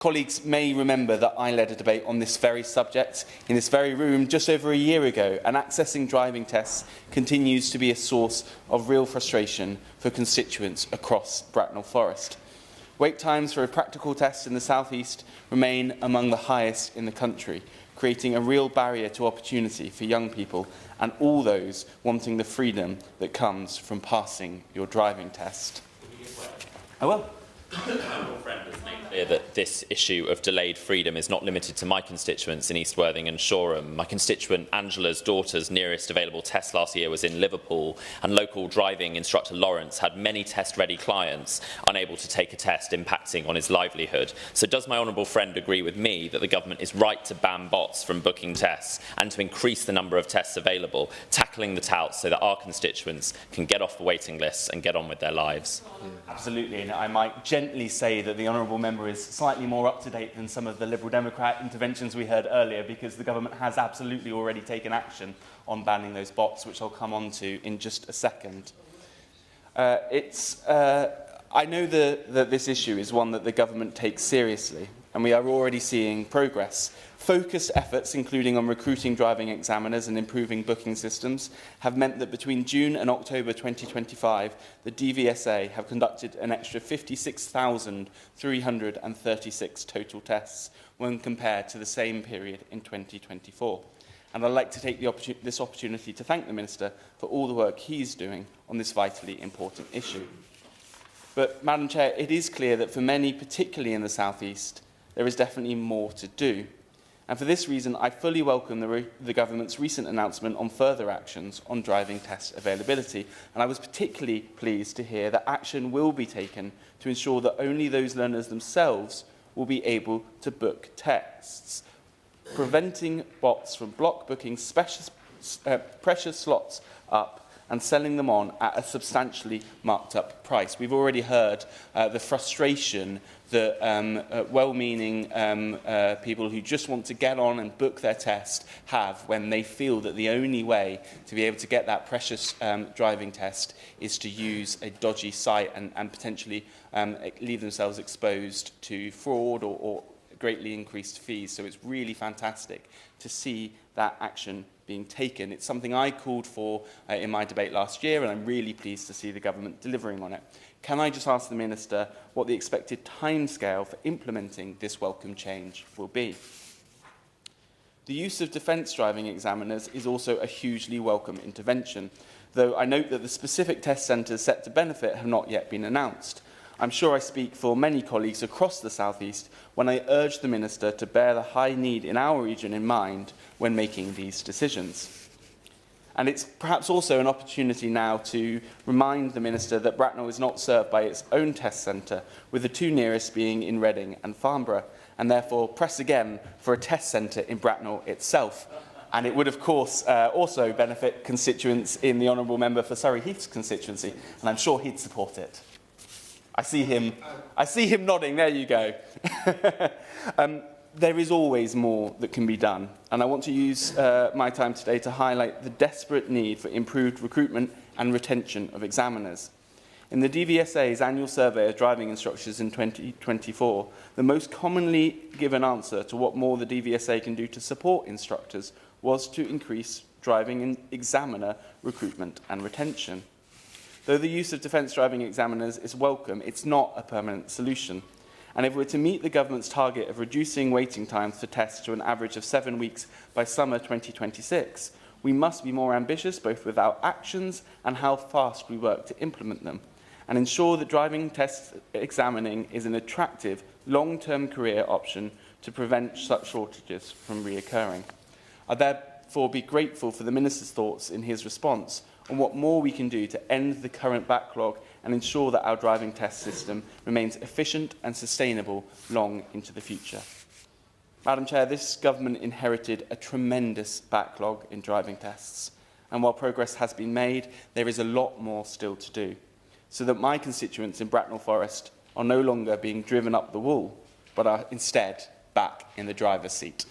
Colleagues may remember that I led a debate on this very subject in this very room just over a year ago, and accessing driving tests continues to be a source of real frustration for constituents across Bracknell Forest. Wait times for a practical test in the South East remain among the highest in the country, creating a real barrier to opportunity for young people and all those wanting the freedom that comes from passing your driving test. I will. My friend has made clear that this issue of delayed freedom is not limited to my constituents in East Worthing and Shoreham. My constituent Angela's daughter's nearest available test last year was in Liverpool, and local driving instructor Lawrence had many test-ready clients unable to take a test, impacting on his livelihood. So does my honourable friend agree with me that the government is right to ban bots from booking tests and to increase the number of tests available, tackling the touts so that our constituents can get off the waiting lists and get on with their lives? Absolutely, and I might gently say that the honourable member is slightly more up-to-date than some of the Liberal Democrat interventions we heard earlier, because the government has absolutely already taken action on banning those bots, which I'll come on to in just a second. I know that this issue is one that the government takes seriously, and we are already seeing progress. Focused efforts, including on recruiting driving examiners and improving booking systems, have meant that between June and October 2025, the DVSA have conducted an extra 56,336 total tests when compared to the same period in 2024. And I'd like to take this opportunity to thank the Minister for all the work he's doing on this vitally important issue. But, Madam Chair, it is clear that for many, particularly in the South East, there is definitely more to do. And for this reason, I fully welcome the government's recent announcement on further actions on driving test availability. And I was particularly pleased to hear that action will be taken to ensure that only those learners themselves will be able to book tests, preventing bots from block booking precious slots up and selling them on at a substantially marked up price. We've already heard the frustration that well-meaning people who just want to get on and book their test have when they feel that the only way to be able to get that precious driving test is to use a dodgy site and potentially leave themselves exposed to fraud or greatly increased fees. So it's really fantastic to see that action being taken. It's something I called for in my debate last year, and I'm really pleased to see the government delivering on it. Can I just ask the Minister what the expected timescale for implementing this welcome change will be? The use of defence driving examiners is also a hugely welcome intervention, though I note that the specific test centres set to benefit have not yet been announced. I'm sure I speak for many colleagues across the South East when I urge the Minister to bear the high need in our region in mind when making these decisions. And it's perhaps also an opportunity now to remind the Minister that Bracknell is not served by its own test centre, with the two nearest being in Reading and Farnborough, and therefore press again for a test centre in Bracknell itself. And it would, of course, also benefit constituents in the Honourable Member for Surrey Heath's constituency, and I'm sure he'd support it. I see him nodding. There you go. There is always more that can be done, and I want to use my time today to highlight the desperate need for improved recruitment and retention of examiners. In the DVSA's annual survey of driving instructors in 2024, the most commonly given answer to what more the DVSA can do to support instructors was to increase driving examiner recruitment and retention. Though the use of defence driving examiners is welcome, it's not a permanent solution. And if we're to meet the government's target of reducing waiting times for tests to an average of 7 weeks by summer 2026, we must be more ambitious both with our actions and how fast we work to implement them, and ensure that driving test examining is an attractive, long-term career option to prevent such shortages from reoccurring. I'd therefore be grateful for the Minister's thoughts in his response on what more we can do to end the current backlog and ensure that our driving test system remains efficient and sustainable long into the future. Madam Chair, this government inherited a tremendous backlog in driving tests, and while progress has been made, there is a lot more still to do, so that my constituents in Bracknell Forest are no longer being driven up the wall, but are instead back in the driver's seat.